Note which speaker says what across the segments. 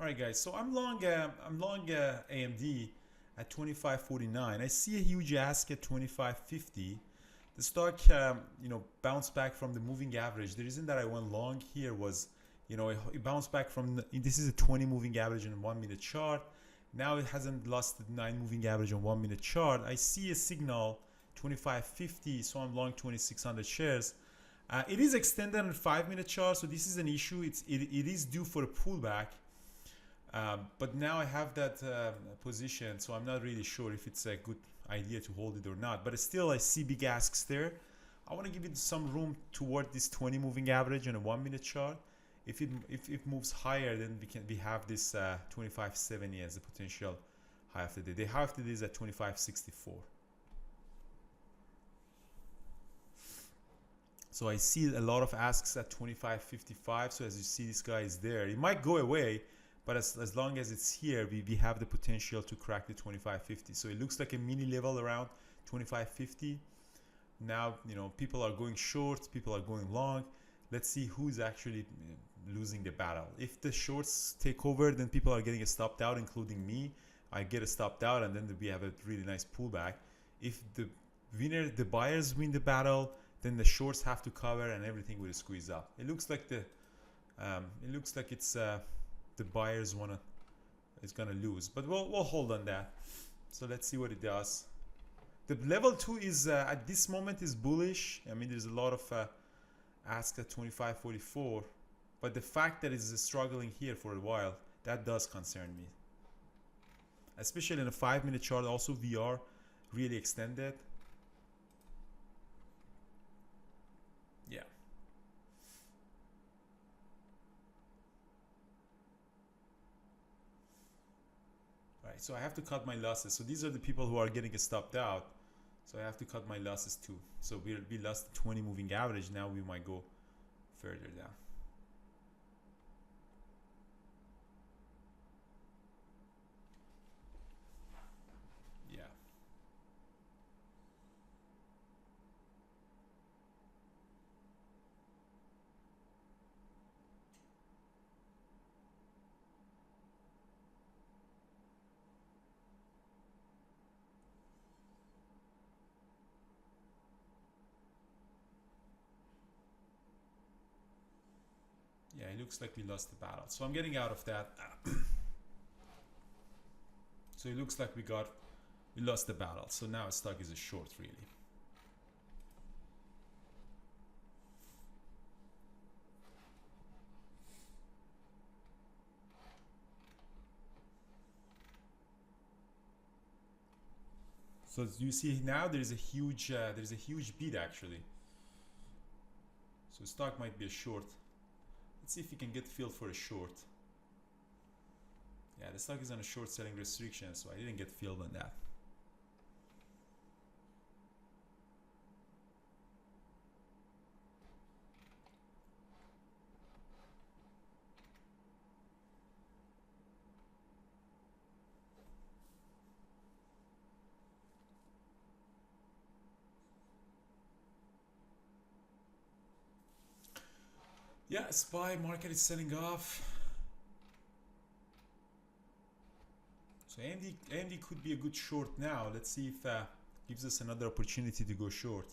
Speaker 1: All right, guys. So I'm long AMD at 25.49. I see a huge ask at 25.50. The stock, bounced back from the moving average. The reason that I went long here was, it bounced back from this is a 20 moving average in a 1 minute chart. Now it hasn't lost the 9 moving average on 1 minute chart. I see a signal 25.50, so I'm long 2,600 shares. It is extended on a 5 minute chart, so this is an issue. It is due for a pullback. But now I have that position, so I'm not really sure if it's a good idea to hold it or not. But still, I see big asks there. I want to give it some room toward this 20 moving average on a 1 minute chart. If it moves higher, then we have this 25.70 as a potential high of the day. The high of the day is at 25.64. So I see a lot of asks at 25.55. So as you see, this guy is there. It might go away, but as long as it's here, we have the potential to crack the 25.50. So it looks like a mini level around 25.50. Now, people are going short, people are going long. Let's see who's actually losing the battle. If the shorts take over, then people are getting stopped out, including me. I get a stopped out, and then we have a really nice pullback. If the buyers win the battle, then the shorts have to cover, and everything will squeeze up. It looks like it's the buyers is gonna lose, but we'll hold on that. So let's see what it does. The level 2 is at this moment is bullish. I mean, there's a lot of ask at 25.44, but the fact that it's struggling here for a while, that does concern me, especially in a 5 minute chart. Also, VR really extended. Yeah. Right, so I have to cut my losses. So these are the people who are getting stopped out. So I have to cut my losses too. So we lost the 20 moving average. Now we might go further down. Yeah. Yeah, it looks like we lost the battle. So I'm getting out of that. So it looks like we lost the battle. So now stock is a short, really. So as you see now, there's a huge bid actually. So stock might be a short. Let's see if we can get filled for a short. Yeah, the stock is on a short selling restriction, so I didn't get filled on that. Yeah, SPY market is selling off. So AMD could be a good short now. Let's see if gives us another opportunity to go short.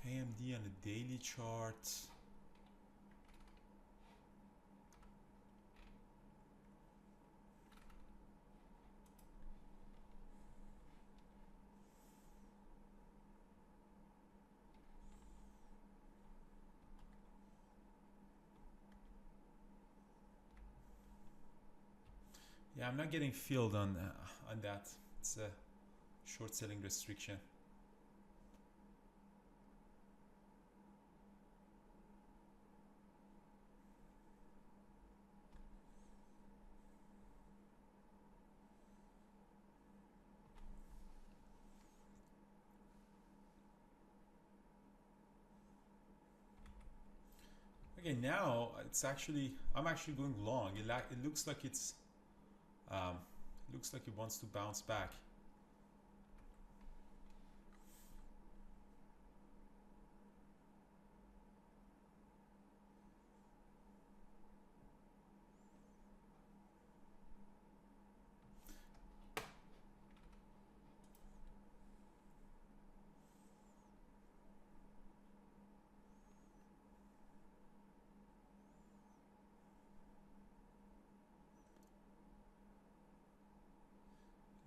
Speaker 1: AMD on the daily chart. Yeah, I'm not getting filled on that. It's a short selling restriction. Okay, now I'm actually going long. It looks like um, it looks like it wants to bounce back.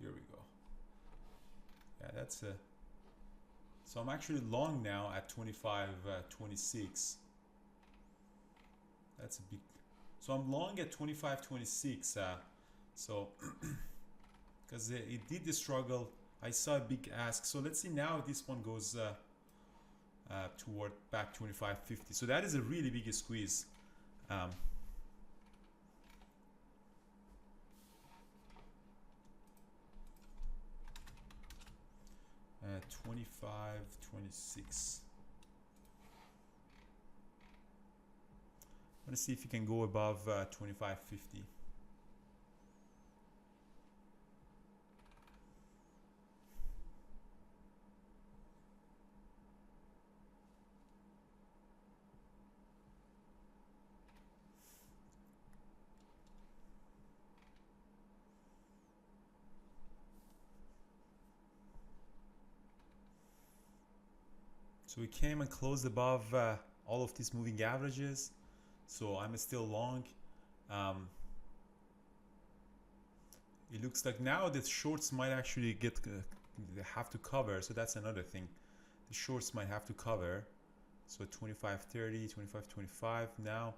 Speaker 1: Here we go. Yeah, that's a. So I'm actually long now at 25.26. That's a big. So I'm long at 25.26. So because it did the struggle, I saw a big ask. So let's see now if this one goes toward back 25.50. So that is a really big squeeze. Um, 25.26. Let's see if you can go above 25.50. So we came and closed above all of these moving averages. So I'm still long. It looks like now the shorts might actually they have to cover. So that's another thing. The shorts might have to cover. So 25.30, 25.25 now.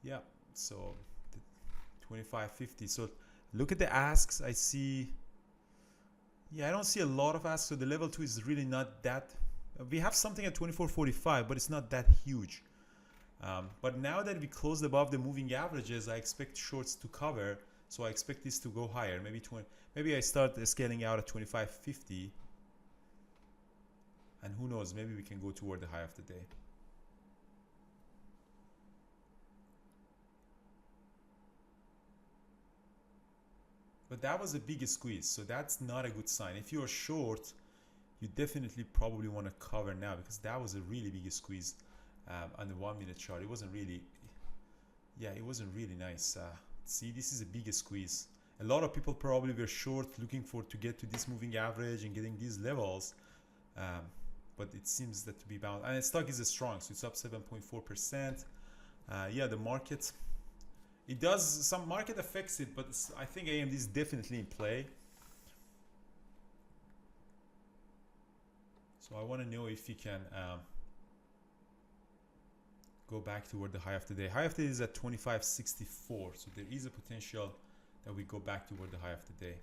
Speaker 1: Yeah. So 25.50. So look at the asks. I see. Yeah, I don't see a lot of asks. So the level 2 is really not that. We have something at 24.45, but it's not that huge. But now that we closed above the moving averages, I expect shorts to cover. So I expect this to go higher. Maybe I start scaling out at 25.50. And who knows, maybe we can go toward the high of the day. But that was a big squeeze, so that's not a good sign. If you're short, you definitely probably want to cover now, because that was a really big squeeze on the 1 minute chart. It wasn't really nice. See, this is a big squeeze. A lot of people probably were short, looking to get to this moving average and getting these levels, but it seems that to be bound. And the stock is strong, so it's up 7.4%. Yeah, the market, some market affects it, but I think AMD is definitely in play. So I want to know if you can go back toward the high of the day. High of the day is at 25.64, so there is a potential that we go back toward the high of the day.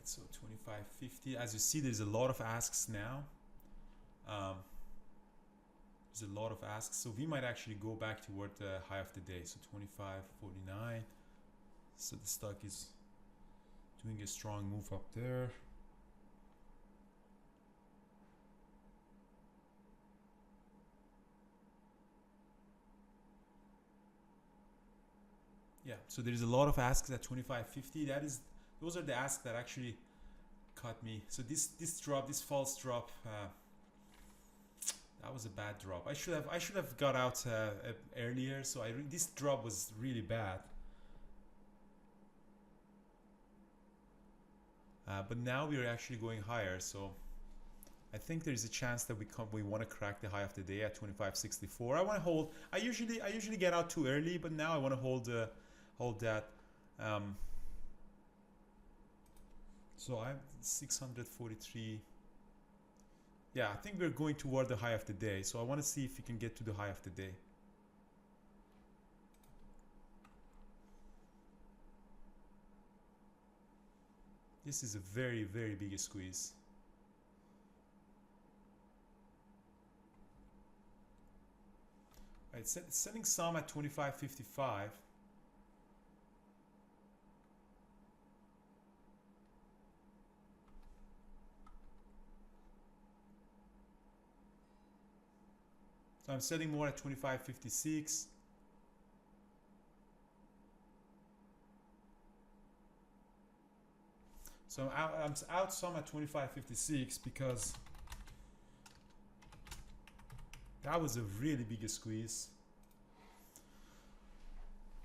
Speaker 1: So 25.50. As you see, there's a lot of asks now. There's a lot of asks, so we might actually go back toward the high of the day. So 25.49. So the stock is doing a strong move up there. Yeah, so there's a lot of asks at 25.50. Those are the asks that actually caught me. So this false drop, that was a bad drop. I should have got out earlier. So this drop was really bad. But now we are actually going higher. So I think there's a chance that we want to crack the high of the day at 25.64. I want to hold. I usually get out too early, but now I want to hold that. So I'm 643. Yeah, I think we're going toward the high of the day. So I want to see if we can get to the high of the day. This is a very, very big squeeze. It's setting some at 25.55. So I'm setting more at 25.56. So I'm out some at 25.56 because that was a really big squeeze.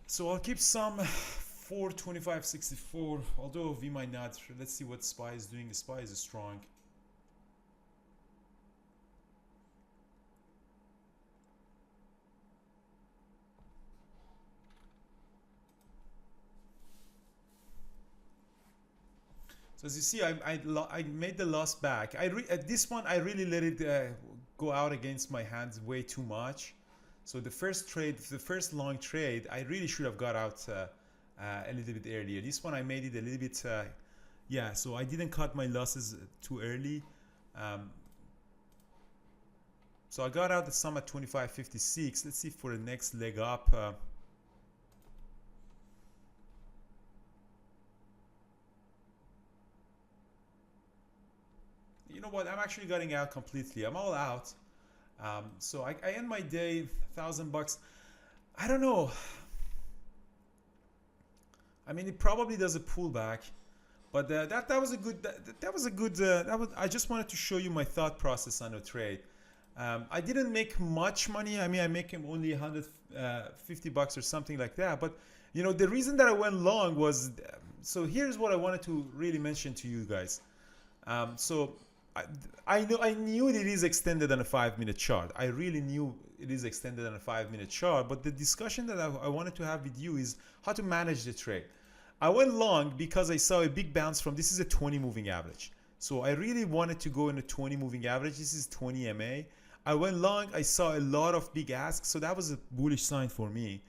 Speaker 1: So I'll keep some for 25.64, although we might not. Let's see what SPY is doing. The SPY is strong. So as you see, I made the loss back. At this one, I really let it go out against my hands way too much. So the first trade, the first long trade, I really should have got out a little bit earlier. This one I made it a little bit, yeah. So I didn't cut my losses too early. So I got out the sum at 25.56. Let's see for the next leg up. You know what? I'm actually getting out completely. I'm all out. So I end my day $1,000. I don't know. I mean, it probably does a pullback, but that was a good. That was a good. I just wanted to show you my thought process on a trade. I didn't make much money. I mean, I make him only $150 or something like that. But you know, the reason that I went long was. So here's what I wanted to really mention to you guys. So. I knew it is extended on a 5-minute chart. I really knew it is extended on a 5-minute chart. But the discussion that I wanted to have with you is how to manage the trade. I went long because I saw a big bounce from, this is a 20 moving average. So I really wanted to go in a 20 moving average. This is 20 MA. I went long. I saw a lot of big asks. So that was a bullish sign for me.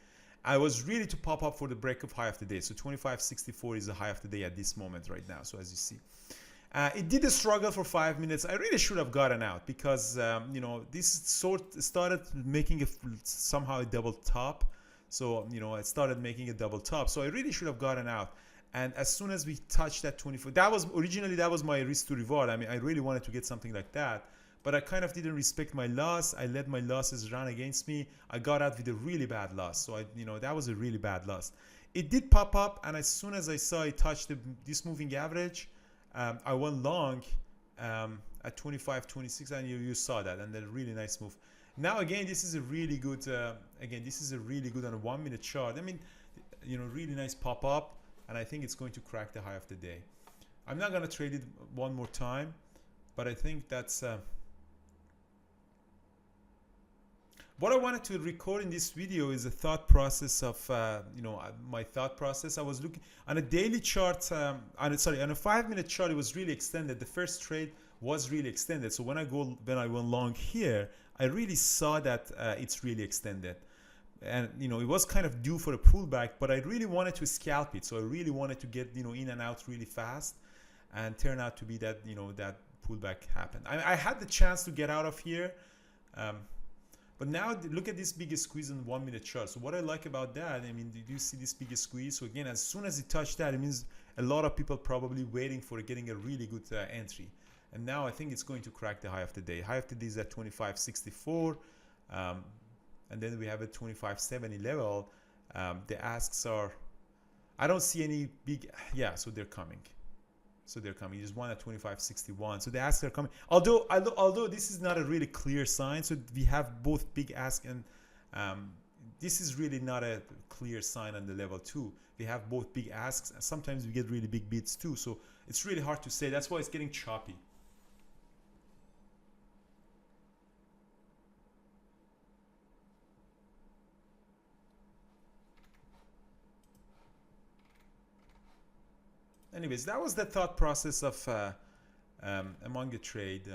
Speaker 1: I was ready to pop up for the break of high of the day. So 25.64 is the high of the day at this moment right now. So as you see. It did a struggle for 5 minutes. I really should have gotten out because you know, this started making somehow a double top. So you know, it started making a double top. So I really should have gotten out. And as soon as we touched that 24, that was my risk to reward. I mean, I really wanted to get something like that, but I kind of didn't respect my loss. I let my losses run against me. I got out with a really bad loss. So you know, that was a really bad loss. It did pop up, and as soon as I saw it touch this moving average. I went long at 25.26, and you saw that, and a really nice move. Now again, this is a really good. This is a really good on a 1-minute chart. I mean, you know, really nice pop up, and I think it's going to crack the high of the day. I'm not gonna trade it one more time, but I think that's. What I wanted to record in this video is a thought process of, you know, my thought process. I was looking on a daily chart, on a 5-minute chart. It was really extended. The first trade was really extended. So when I went long here, I really saw that it's really extended, and you know, it was kind of due for a pullback. But I really wanted to scalp it. So I really wanted to get, you know, in and out really fast, and turn out to be that, you know, that pullback happened. I had the chance to get out of here. But now look at this biggest squeeze on the 1-minute chart. So what I like about that, I mean, did you see this biggest squeeze? So again, as soon as it touched that, it means a lot of people probably waiting for getting a really good entry. And now I think it's going to crack the high of the day. High of the day is at 25.64. And then we have a 25.70 level. The asks are, I don't see any big, yeah, so they're coming. So they're coming. There's one at 25.61. So the asks are coming. Although this is not a really clear sign. So we have both big ask and this is really not a clear sign on the level 2. We have both big asks, and sometimes we get really big bids too. So it's really hard to say. That's why it's getting choppy. anyways, that was the thought process of among the trade.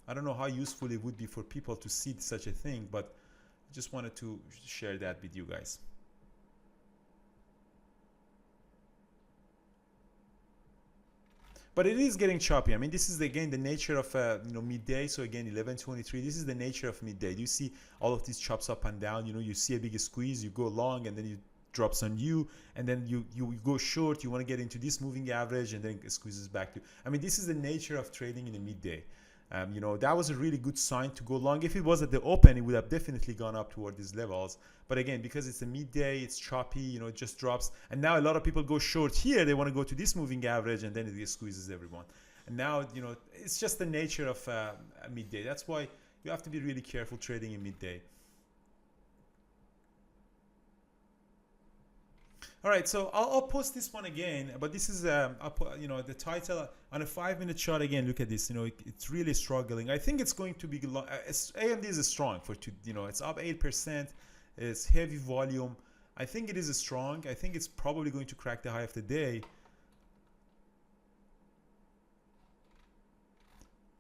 Speaker 1: I don't know how useful it would be for people to see such a thing, but I just wanted to share that with you guys. But it is getting choppy. I mean, this is again the nature of midday. So again, 11:23. This is the nature of midday. You see all of these chops up and down. You see a big squeeze, you go long, and then it drops on you, and then you go short. You want to get into this moving average, and then it squeezes back to. I mean, this is the nature of trading in the midday. That was a really good sign to go long. If it was at the open, it would have definitely gone up toward these levels. But again, because it's a midday, it's choppy, it just drops. And now a lot of people go short here. They want to go to this moving average, and then it squeezes everyone. And now, it's just the nature of midday. That's why you have to be really careful trading in midday. All right, so I'll post this one again, but this is the title on a 5-minute chart. Again, look at this. It's really struggling. I think it's going to be AMD is strong for it's up 8%. It's heavy volume. I think it is strong. I think it's probably going to crack the high of the day.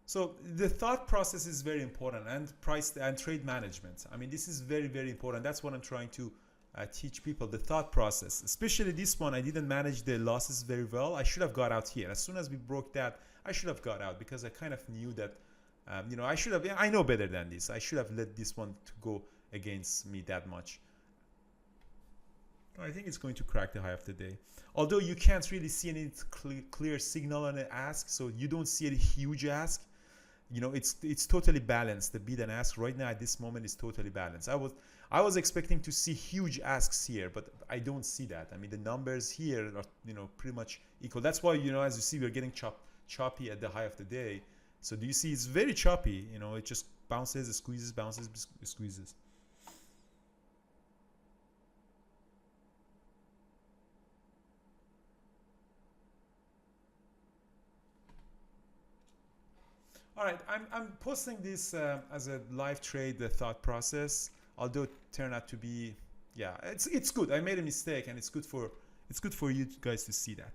Speaker 1: So the thought process is very important, and price and trade management. I mean, this is very, very important. That's what I'm trying to teach people, the thought process. Especially this one, I didn't manage the losses very well. I should have got out here. As soon as we broke that, I should have got out, because I kind of knew that, I should have, I know better than this. I should have let this one to go against me that much. I think it's going to crack the high of the day. Although you can't really see any clear signal on an ask, so you don't see a huge ask. It's totally balanced. The bid and ask right now at this moment is totally balanced. I was expecting to see huge asks here, but I don't see that. I mean, the numbers here are pretty much equal. That's why as you see, we're getting choppy at the high of the day. So do you see it's very choppy? It just bounces, squeezes, bounces, squeezes. All right, I'm posting this as a live trade, the thought process. Although it turned out to be, yeah, it's good. I made a mistake, and it's good for you guys to see that.